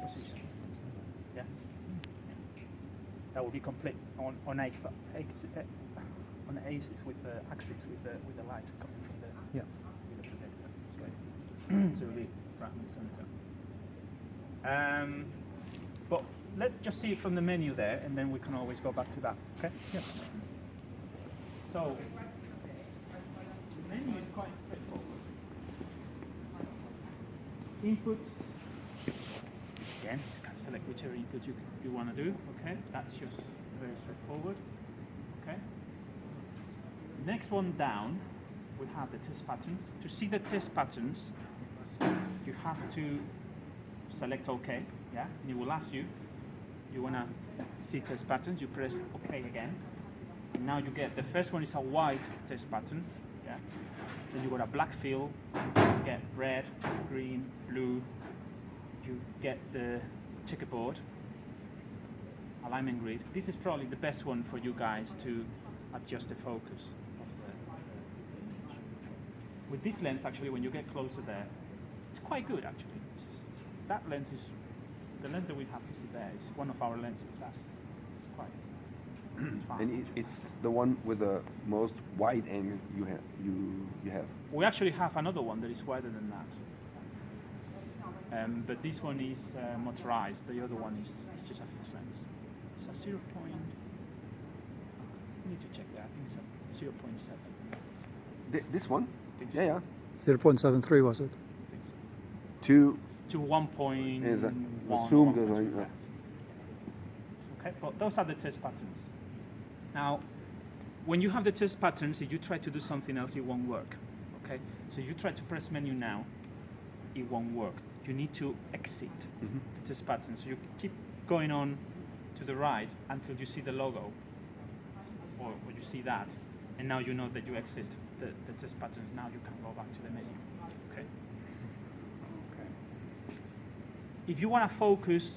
position. Yeah. That will be complete on on the axis with the light coming from the with the projector straight to be right in the center. But let's just see it from the menu there, and then we can always go back to that. Okay. Yeah. So the menu is quite straightforward. Inputs. Again, you can select whichever input you want to do. Okay, that's just very straightforward. Okay. Next one down, we have the test patterns. To see the test patterns, you have to select OK. Yeah, and it will ask you want to see test patterns. You press OK again. And now you get the first one is a white test pattern. Yeah. Then you got a black fill. You get red, green, blue. You get the checkerboard, alignment grid. This is probably the best one for you guys to adjust the focus of the image. With this lens, actually, when you get closer there, it's quite good, actually. That lens is, the lens that we have fitted there is one of our lenses. It's quite, it's fine. And it's the one with the most wide angle you have. We actually have another one that is wider than that. But this one is motorized. The other one is just a fixed lens. It's a 0. I need to check that. I think it's a 0.7. This one? I think so. Yeah. 0.73 was it? I think so. To 1.1. is that the zoom goes on? Okay, but those are the test patterns. Now, when you have the test patterns, if you try to do something else, it won't work. Okay, so you try to press menu now, it won't work. You need to exit the test pattern. So you keep going on to the right until you see the logo, or you see that, and now you know that you exit the test patterns. Now you can go back to the menu. Okay. If you want to focus,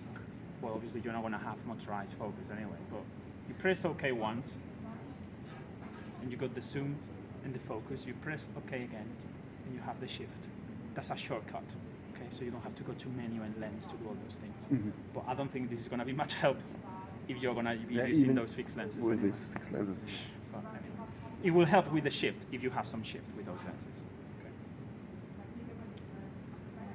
well, obviously you're not going to have motorized focus anyway, but you press OK once, and you got the zoom and the focus. You press OK again, and you have the shift. That's a shortcut. Okay, so you don't have to go to menu and lens to do all those things. But I don't think this is going to be much help if you're going to be using those fixed lenses. With these fixed lenses. But anyway, it will help with the shift if you have some shift with those lenses. Okay.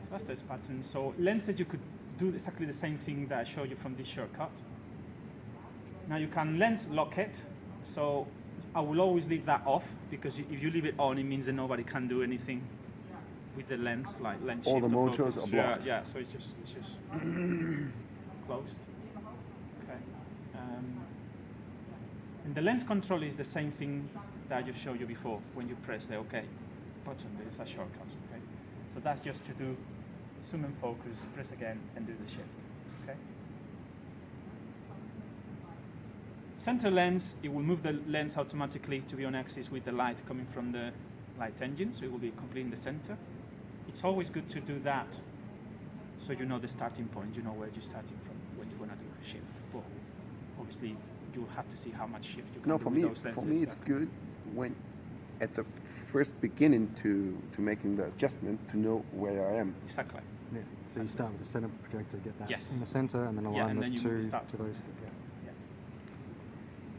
So that's this pattern. So lenses, you could do exactly the same thing that I showed you from this shortcut. Now you can lens lock it. So I will always leave that off, because if you leave it on, it means that nobody can do anything with the lens, like lens shift. All the motors focus. are blocked. Yeah, so it's just closed. Okay. And the lens control is the same thing that I just showed you before. When you press the OK button, there is a shortcut. Okay. So that's just to do zoom and focus, press again, and do the shift. Okay. Center lens, it will move the lens automatically to be on axis with the light coming from the light engine, so it will be completely in the center. It's always good to do that, so you know the starting point, you know where you're starting from when you're going to do a shift. But obviously, you have to see how much shift you can do with those lenses. For me, it's good when at the first beginning to making the adjustment to know where I am. Exactly. Yeah. So you start with the center projector, get that Yes. in the center, and then align and then it you to start. those.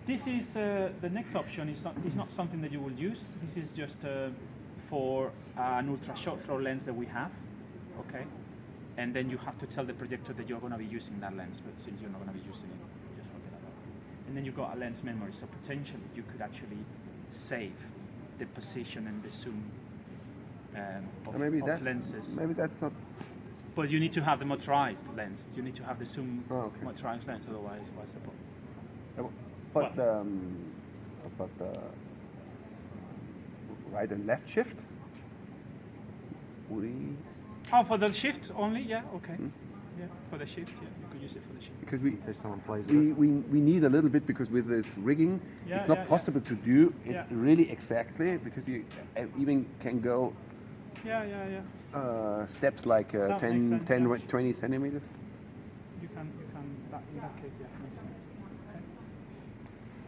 This is the next option. Is not something that you will use. This is just for an ultra short throw lens that we have. Okay, and then you have to tell the projector that you're going to be using that lens, but since you're not going to be using it, just forget about it. And then you've got a lens memory, so potentially you could actually save the position and the zoom of lenses. Maybe that's not. But you need to have the motorized lens. You need to have the zoom motorized lens, otherwise, what's the point? But the right and left shift. Oh, for the shift only? Yeah, okay. Yeah, for the shift, yeah, you could use it for the shift. Because If someone plays we need a little bit, because with this rigging, it's not possible to do it really exactly, because you even can go steps like 10, 20 centimeters. You can that, in that case, yeah, makes sense. Okay.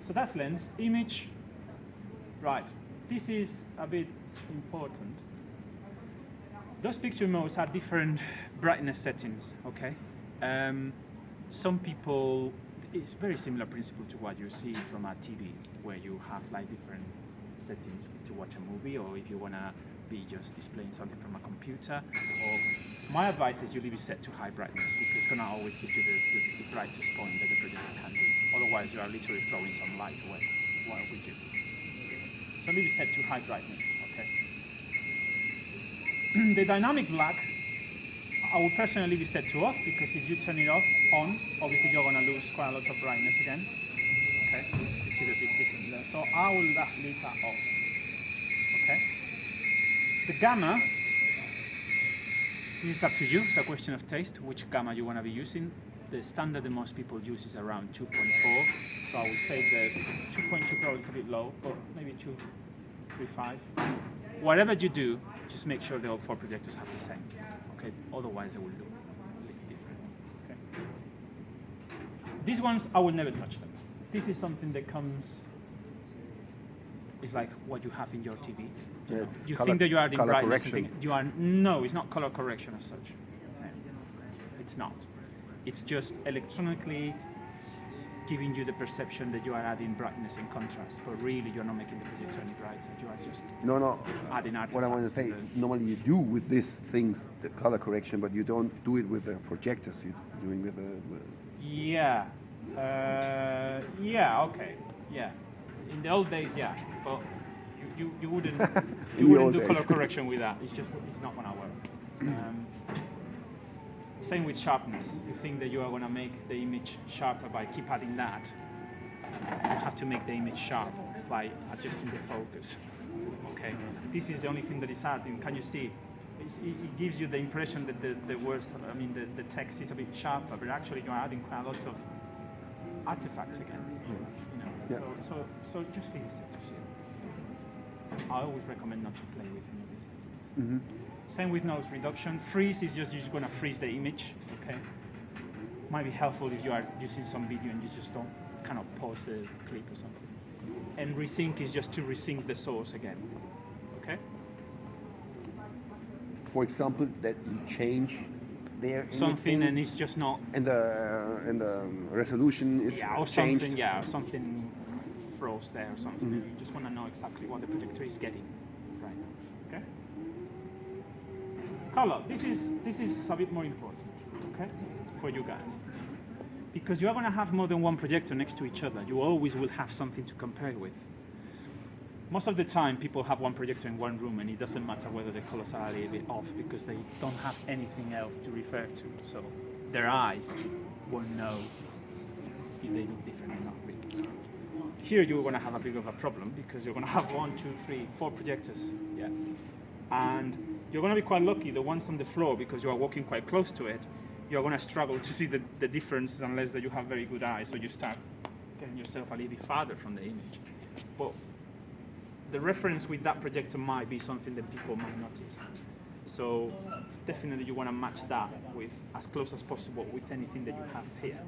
So that's lens. Image, right. This is a bit important. Those picture modes have different brightness settings, okay? Some people, it's very similar principle to what you see from a TV, where you have like different settings to watch a movie, or if you want to be just displaying something from a computer. Or my advice is you leave it set to high brightness, because it's going to always give you the brightest point that the projector can do. Otherwise, you are literally throwing some light away. What would you? So leave it set to high brightness. Okay. The dynamic black, I would personally leave it set to off, because if you turn it on, obviously you're going to lose quite a lot of brightness again. Okay, you see the big difference there. So I will leave that off. Okay. The gamma, this is up to you. It's a question of taste, which gamma you want to be using. The standard that most people use is around 2.4. So I would say the 2.2 probably is a bit low, but maybe 2.35. Whatever you do, just make sure the all 4 projectors have the same. Okay, otherwise they will look a little different. Okay. These ones, I will never touch them. This is something that comes, it's like what you have in your TV. Yes, You think that you are adding brightness. Correction. No, it's not color correction as such. No, it's not. It's just electronically giving you the perception that you are adding brightness and contrast, but really you're not making the projector any brighter. You are just adding artifacts. What I want to say, normally you do with these things the color correction, but you don't do it with the projectors. You're doing with the. Yeah. Yeah. Okay. Yeah. In the old days, yeah, but you wouldn't do color correction with that. It's not gonna work. Same with sharpness. You think that you are gonna make the image sharper by keep adding that. You have to make the image sharp by adjusting the focus. Okay. This is the only thing that is adding. Can you see? It gives you the impression that the words, the text is a bit sharper, but actually you're adding quite a lot of artifacts again. You know. Yeah. So just leave it set to 0. I always recommend not to play with any of these settings. Mm-hmm. Same with noise reduction. Freeze is just you're going to freeze the image. Okay. Might be helpful if you are using some video and you just don't kind of pause the clip or something. And resync is just to resync the source again. Okay. For example, that you change there something and it's just not. And the resolution is or changed. Something. Yeah, or something froze there or something. Mm-hmm. You just want to know exactly what the projector is getting right now. Okay. Color. This is a bit more important. Okay, for you guys, because you are going to have more than one projector next to each other. You always will have something to compare with. Most of the time, people have one projector in one room, and it doesn't matter whether the colors are a little bit off because they don't have anything else to refer to. So their eyes won't know if they look different or not. Really. Here, you're going to have a bit of a problem because you're going to have 1, 2, 3, 4 projectors. Yeah, and you're going to be quite lucky. The ones on the floor, because you are walking quite close to it, you're going to struggle to see the difference unless that you have very good eyes. So you start getting yourself a little bit farther from the image. But the reference with that projector might be something that people might notice. So definitely you want to match that with as close as possible with anything that you have here.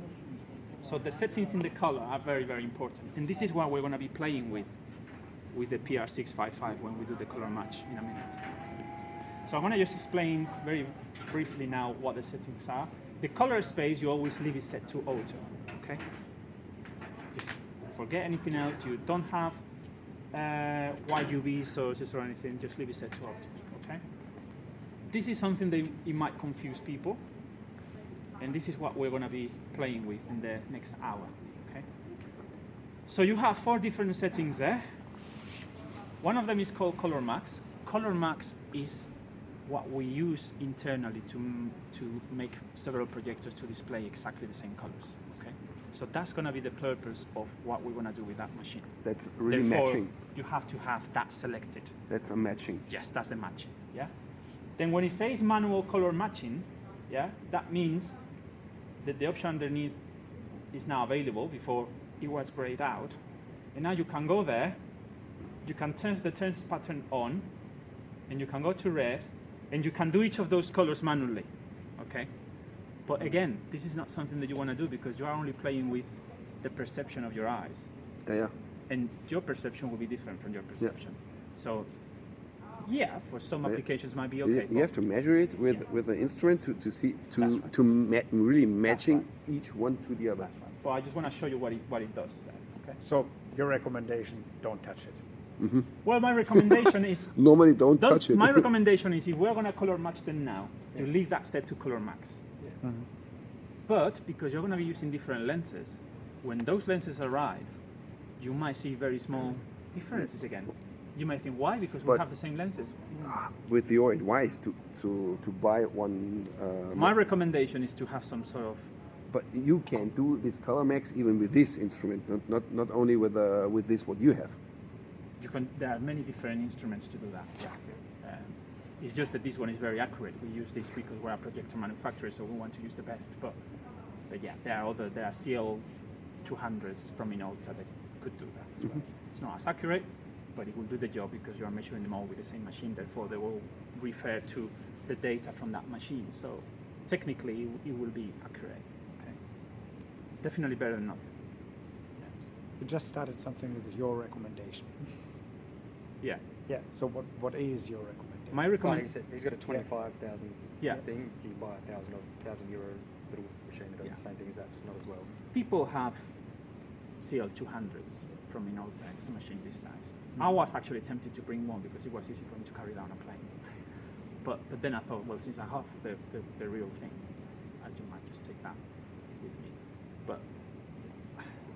So the settings in the color are very, very important. And this is what we're going to be playing with the PR655 when we do the color match in a minute. So I'm going to just explain very briefly now what the settings are. The color space, you always leave it set to auto, okay? Just forget anything else. You don't have wide UV sources or anything, just leave it set to auto, okay? This is something that it might confuse people, and this is what we're going to be playing with in the next hour, okay? So you have 4 different settings there. One of them is called Color Max. Color Max is what we use internally to make several projectors to display exactly the same colors, okay? So that's going to be the purpose of what we're going to do with that machine. That's really Therefore, matching. You have to have that selected. That's a matching. Yes, that's the matching, yeah? Then when it says manual color matching, yeah, that means that the option underneath is now available. Before it was grayed out. And now you can go there, you can turn the turns pattern on, and you can go to red, and you can do each of those colors manually, okay? But again, this is not something that you want to do because you are only playing with the perception of your eyes. Yeah. And your perception will be different from your perception. Yeah. So Yeah, for some applications might be You, okay. you have to measure it with an instrument to see really matching each one to the other. That's right. But I just want to show you what it does there. Okay. So your recommendation, don't touch it. Well, my recommendation is Normally, don't touch it. My recommendation is if we're going to color match them now, you leave that set to color max. But because you're going to be using different lenses, when those lenses arrive, you might see very small differences again. You might think, why? Because we But- have the same lenses. With your advice to buy one. My recommendation is to have some sort of. But you can do this color max even with this instrument, not only with this what you have. There are many different instruments to do that. Yeah. It's just that this one is very accurate. We use this because we're a projector manufacturer, so we want to use the best. But yeah, there are CL 200s from Minolta that could do that as well. It's not as accurate, but it will do the job because you are measuring them all with the same machine. Therefore, they will refer to the data from that machine. So technically, it will be accurate. Okay. Definitely better than nothing. You just started something with your recommendation. Yeah. Yeah. So what is your recommendation? My Well, recommendation. he's got a 25,000 Yeah. thing. You buy a €1,000 little machine that does the same thing as that, just not as well. People have CL 200s from Minolta. It's a machine this size. I was actually tempted to bring one because it was easy for me to carry down a plane. But then I thought, well, since I have the real thing, I might just take that with me. But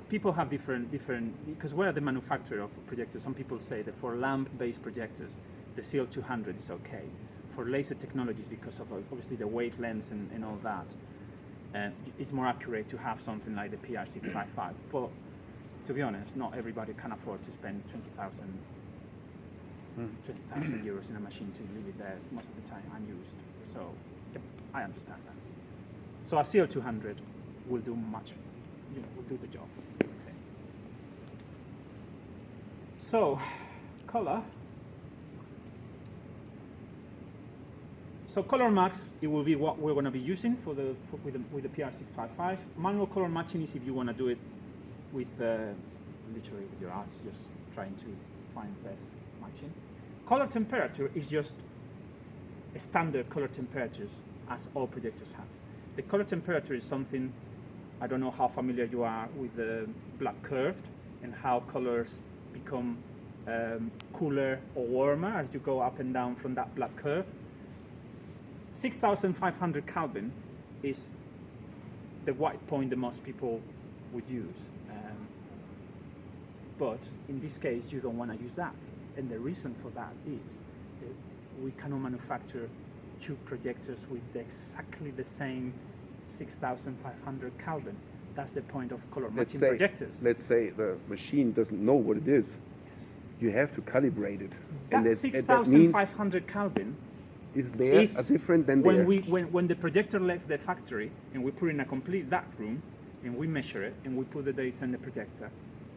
people have different because we're the manufacturer of projectors. Some people say that for lamp-based projectors, the CL200 is okay. For laser technologies, because of obviously the wavelengths and all that, it's more accurate to have something like the PR655. But to be honest, not everybody can afford to spend 20,000 euros in a machine to leave it there most of the time unused. So I understand that. So a CL200 will do will do the job. Okay. So color. So color max, it will be what we're going to be using with the PR655. Manual color matching is if you want to do it with literally with your eyes, just trying to find the best matching. Color temperature is just a standard color temperatures as all projectors have. The color temperature is something, I don't know how familiar you are with the black curved and how colors become cooler or warmer as you go up and down from that black curve. 6,500 Kelvin is the white point that most people would use. But in this case, you don't want to use that. And the reason for that is that we cannot manufacture two projectors with exactly the same 6,500 Kelvin. That's the point of color matching projectors. Let's say the machine doesn't know what it is. Yes. You have to calibrate it. That 6,500 Kelvin is there different than when there. When the projector left the factory and we put in a complete dark room and we measure it and we put the data in the projector,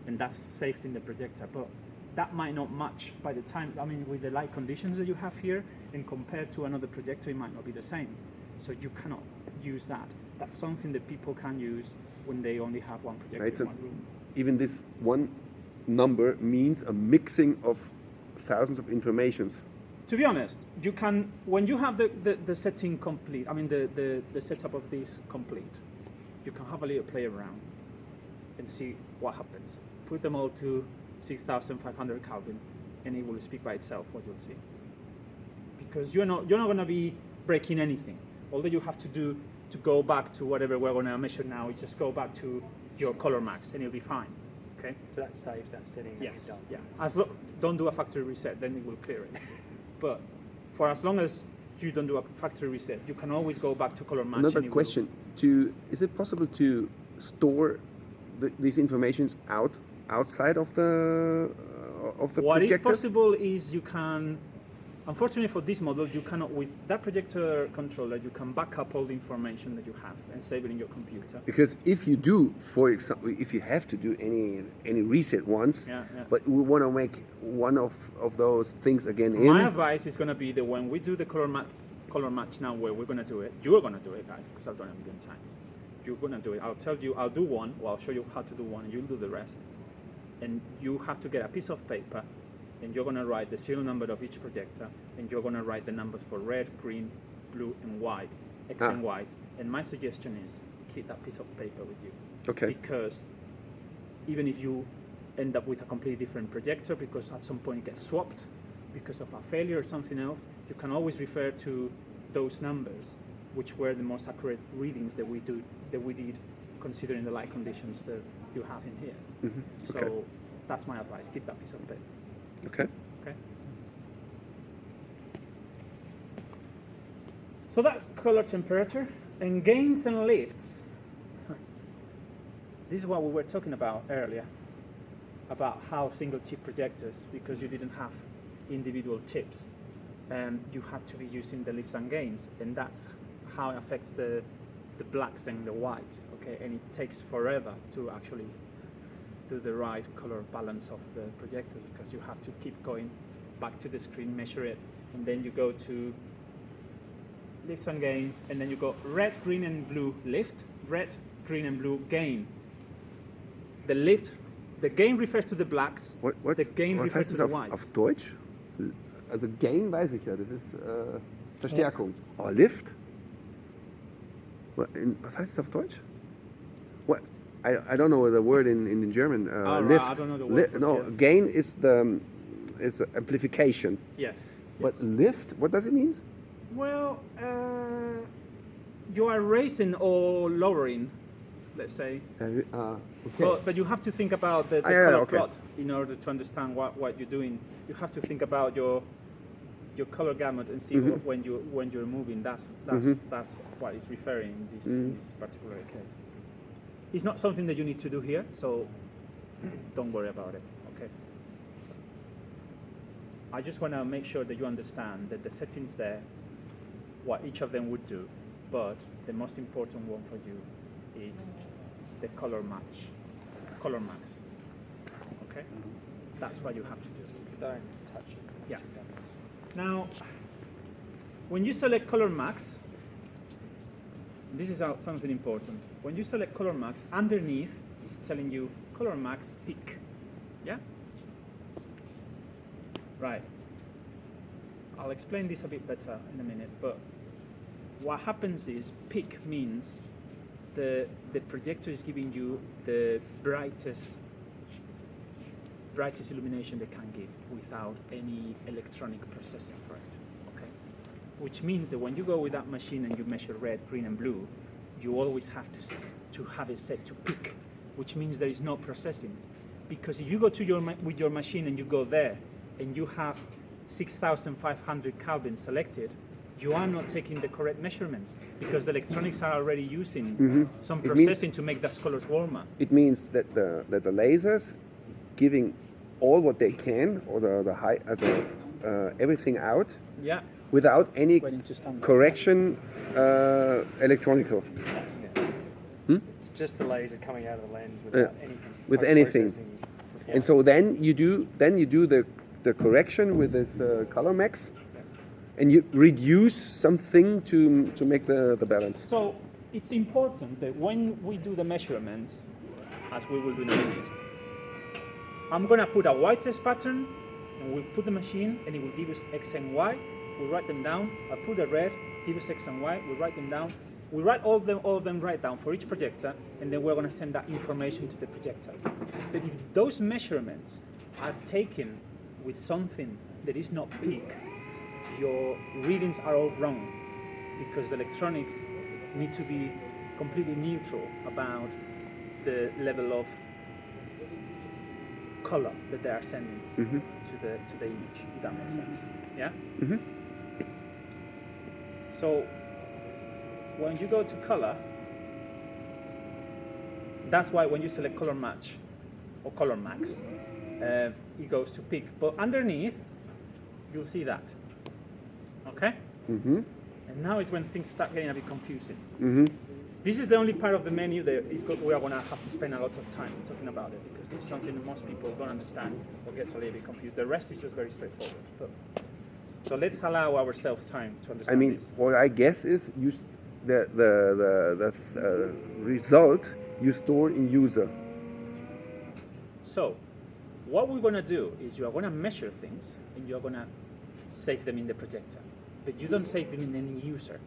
and that's saved in the projector. But that might not match by the time, with the light conditions that you have here, and compared to another projector, it might not be the same. So you cannot use that. That's something that people can use when they only have one projector in one room. Even this one number means a mixing of thousands of informations. To be honest, you can, when you have the setting complete, the setup of this complete, you can have a little play around and see what happens. Put them all to 6,500 Kelvin, and it will speak by itself what you'll see. Because you're not going to be breaking anything. All that you have to do to go back to whatever we're going to measure now is just go back to your color max, and it'll be fine. Okay. So that saves that setting. Yes. Done. Yeah. Don't do a factory reset, then it will clear it. But for as long as you don't do a factory reset, you can always go back to color match. Another question: is it possible to store these informations outside of the What projectors? is possible is you can. Unfortunately for this model, you cannot, with that projector controller, you can back up all the information that you have and save it in your computer. Because if you do, for example, if you have to do any reset once, but we want to make one of those things again My advice is going to be that when we do the color match now, where we're going to do it, you are going to do it, guys, because I've done it a million times. You're going to do it. I'll tell you, I'll do one, or I'll show you how to do one, and you'll do the rest. And you have to get a piece of paper and you're going to write the serial number of each projector, and you're going to write the numbers for red, green, blue, and white, X and Y's. And my suggestion is keep that piece of paper with you. Okay. Because even if you end up with a completely different projector, because at some point it gets swapped because of a failure or something else, you can always refer to those numbers, which were the most accurate readings that we did, considering the light conditions that you have in here. Mm-hmm. So Okay. that's my advice. Keep that piece of paper. Okay. Okay. So that's color temperature and gains and lifts. This is what we were talking about earlier, about how single chip projectors, because you didn't have individual chips, and you had to be using the lifts and gains, and that's how it affects the blacks and the whites. Okay, and it takes forever to actually do the right color balance of the projectors, because you have to keep going back to the screen, measure it, and then you go to lifts and gains, and then you go red, green, and blue lift, red, green, and blue gain. The lift, the gain refers to the blacks, the gain was refers heißt to das the auf whites. Deutsch? Also Gain weiß ich ja, das ist Verstärkung. Oh, Lift? Was heißt das auf Deutsch? What? I don't know the word in German. Right, lift. I don't know the word for No, lift. gain is the amplification. Yes. But yes. lift, what does it mean? Well, you are raising or lowering, let's say. Okay. But you have to think about the yeah, color okay. plot in order to understand what you're doing. You have to think about your color gamut and see when you're moving. That's what it's referring in this particular case. It's not something that you need to do here, so don't worry about it. Okay. I just want to make sure that you understand that the settings there, what each of them would do, but the most important one for you is the color max. Okay? That's what you have to do. Don't touch it. Yeah. Now, when you select color max, this is something important. When you select color max, underneath is telling you color max peak. Yeah? Right. I'll explain this a bit better in a minute, but what happens is peak means the projector is giving you the brightest illumination they can give without any electronic processing for it. Okay? Which means that when you go with that machine and you measure red, green, and blue, you always have to have it set to peak, which means there is no processing. Because if you go to with your machine and you go there and you have 6,500 Kelvin selected, you are not taking the correct measurements because the electronics are already using some processing to make those colors warmer. It means that the lasers giving all what they can, or the high as everything out, Yeah. without any Waiting to stand. correction electronical. It's just the laser coming out of the lens without anything. With anything. Post-processing before. And so then you do the correction with this color max, and you reduce something to make the balance. So it's important that when we do the measurements, as we will do in a minute, I'm going to put a white test pattern, and we'll put the machine, and it will give us X and Y. We'll write them down. I'll put the red, give us X and Y. We'll write them down. We write all of them right down for each projector, and then we're going to send that information to the projector. But if those measurements are taken with something that is not peak, your readings are all wrong, because the electronics need to be completely neutral about the level of color that they are sending to the image, if that makes sense. Yeah? So when you go to color, that's why when you select color match or color max, it goes to peak. But underneath, you'll see that. Okay? And now is when things start getting a bit confusing. This is the only part of the menu that we are going to have to spend a lot of time talking about it, because this is something that most people don't understand or gets a little bit confused. The rest is just very straightforward. So let's allow ourselves time to understand I mean, this. what I guess is the result you store in user. So what we're going to do is you are going to measure things and you're going to save them in the projector. But you don't save them in any user.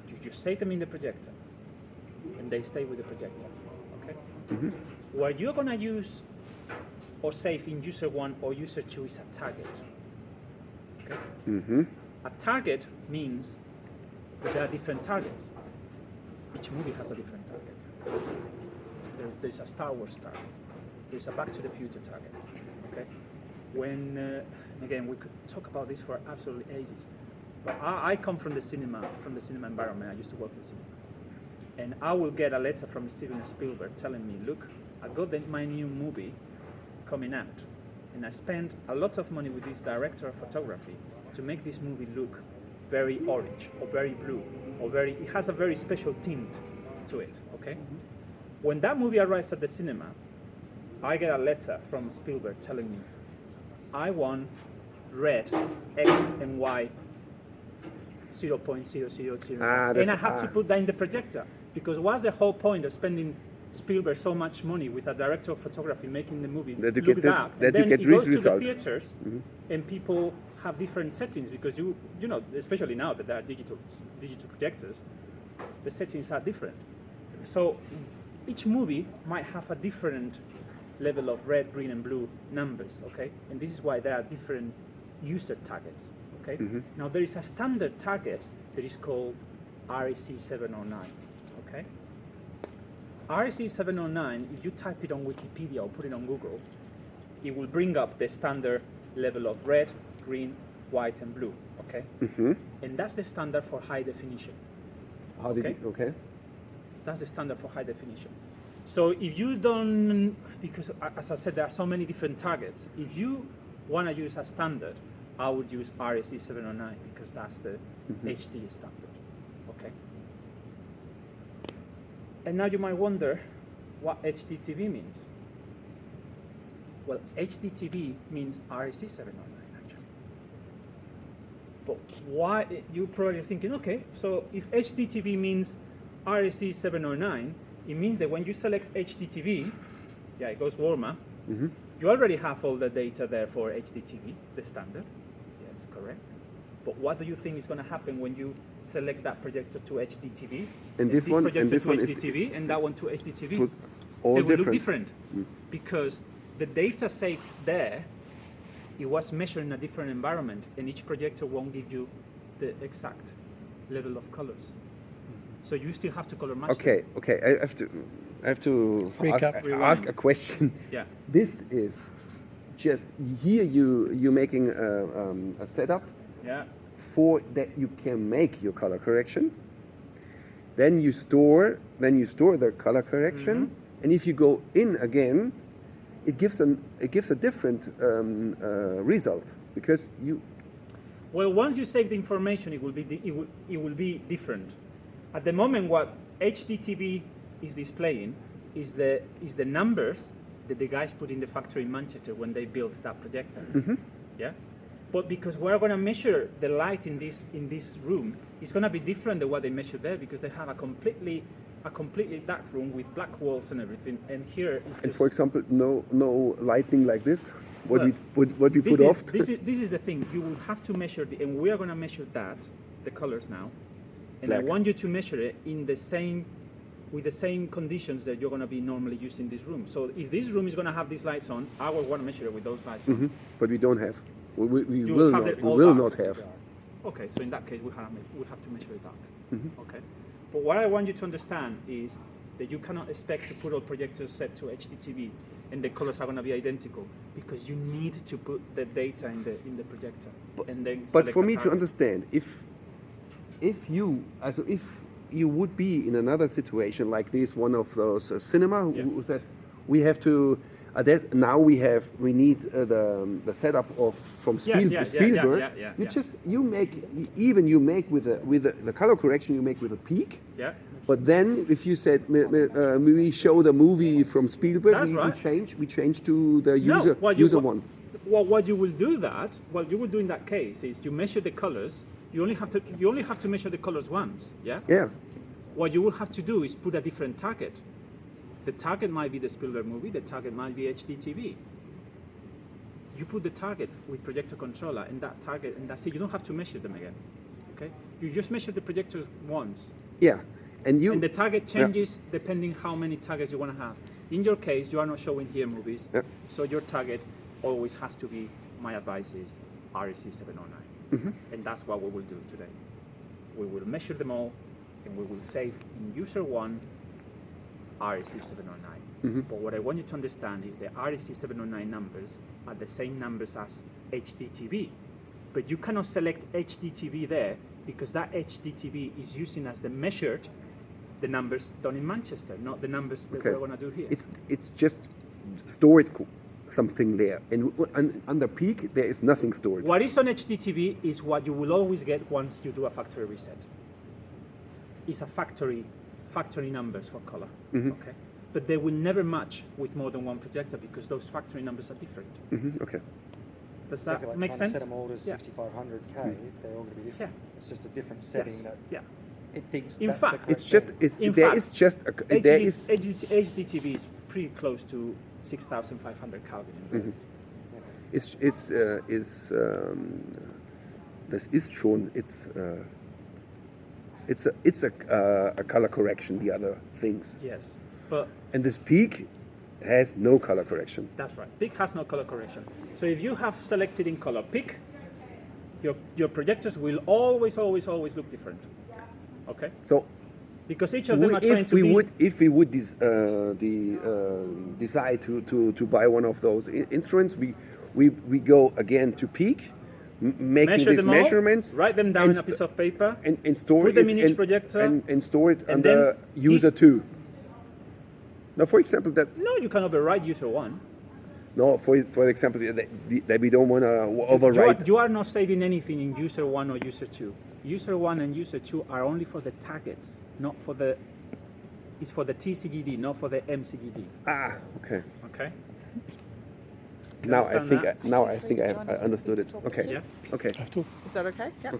You just save them in the projector and they stay with the projector. Okay? What you're going to use or save in user 1 or user 2 is a target. Okay? A target means that there are different targets. Each movie has a different target. There's a Star Wars target. There's a Back to the Future target. Okay? When again, we could talk about this for absolutely ages. But I come from the cinema environment. I used to work in cinema, and I will get a letter from Steven Spielberg telling me, "Look, I got my new movie coming out, and I spent a lot of money with this director of photography to make this movie look very orange or very blue or it has a very special tint to it." Okay. When that movie arrives at the cinema, I get a letter from Spielberg telling me, I want red, X and Y 0.0000. And I have to put that in the projector. Because what's the whole point of spending Spielberg so much money with a director of photography making the movie that you look get that? that And you then get it goes to result. the theaters and people have different settings because you know, especially now that there are digital projectors, the settings are different. So each movie might have a different level of red, green, and blue numbers, okay? And this is why there are different user targets, okay? Now there is a standard target that is called REC 709, okay? REC 709, if you type it on Wikipedia or put it on Google, it will bring up the standard level of red, green, white, and blue, okay? And that's the standard for high definition. How did Okay. That's the standard for high definition. So if you don't, because as I said, there are so many different targets. If you want to use a standard, I would use REC 709 because that's the HD standard. Okay. And now you might wonder what HDTV means. Well, HDTV means REC 709 actually. But why? You're probably thinking, okay, so if HDTV means REC 709, it means that when you select HDTV, yeah, it goes warmer. You already have all the data there for HDTV, the standard. Yes, correct. But what do you think is going to happen when you select that projector to HDTV? And this one, projector and this to one HDTV, and that one to HDTV. Put all They will different. look different because the data saved there, it was measured in a different environment, and each projector won't give you the exact level of colors. So you still have to color match. Okay. I have to ask a question. Yeah. This is just here you're making a setup Yeah. for that you can make your color correction. Then you store the color correction, and if you go in again, it gives a different result because you. Well, once you save the information, it will be different. At the moment, what HDTV is displaying is the numbers that the guys put in the factory in Manchester when they built that projector. Yeah. But because we're going to measure the light in this room, it's going to be different than what they measure there because they have a completely dark room with black walls and everything. And here is just. And for example, no lighting like this. What we put off. This is the thing. You will have to measure and we are going to measure the colors now, and Black. I want you to measure it with the same conditions that you're going to be normally using this room. So if this room is going to have these lights on, I will want to measure it with those lights on. But we don't have. We You will have not. it We all will dark. not have. Okay, so in that case, we'll have to measure it dark. Okay, but what I want you to understand is that you cannot expect to put all projectors set to HDTV and the colors are going to be identical because you need to put the data in the projector and then. But select for a me to target. understand, if you would be in another situation like this, one of those cinema who said we have to. Now we need the setup from Spielberg. You make with the color correction you make with a peak. Yeah. But then if you said we show the movie from Spielberg, That's right. we change to the user one. Well, what you will do in that case is you measure the colors. You only have to measure the colors once. Yeah. Yeah. What you will have to do is put a different target. The target might be the Spielberg movie. The target might be HDTV. you put the target with projector controller and that target, and that's it. You don't have to measure them again. Okay? You just measure the projectors once. Yeah, and you And the target changes depending how many targets you want to have. In your case, you are not showing here movies, Yeah. so your target always has to be, my advice is REC 709. And that's what we will do today. We will measure them all, and we will save in user 1 REC 709. But what I want you to understand is the REC 709 numbers are the same numbers as HDTV. But you cannot select HDTV there because that HDTV is using as the measured the numbers done in Manchester, not the numbers that Okay. we're going to do here. it's just stored something there, and under peak there is nothing stored. What is on HDTV is what you will always get once you do a factory reset. It's a factory numbers for color. Okay, but they will never match with more than one projector because those factory numbers are different. Okay. Does Think that like make trying sense? to set them all to Yeah. 6500K, they're all going to be different. Yeah. It's just a different setting Yes. that Yeah. it thinks In that's fact, the correct It's just setting. In there fact, is just a, there is HDTV is pretty close to 6,500 Kelvin. In das ist schon it's a color correction, the other things, Yes, but and this peak has no color correction. that's right. Peak has no color correction. So if you have selected in color peak, your projectors will always look different. Okay? So Because each of them are trying if to we be. would decide to buy one of those instruments, we go again to peak, making Measure these them all, measurements, write them down and in a piece of paper, and store put it them in each and, projector, and store it and under then user if- 2. Now, for example, No, you can override user 1. for example that we don't want to override. You are not saving anything in user 1 or user 2. User 1 and user 2 are only for the targets, not for the. It's for the TCGD, not for the MCGD. Okay. Okay? Now I understand think that? I understood it. Okay. Yeah. Okay. Is that okay? Yeah. Okay.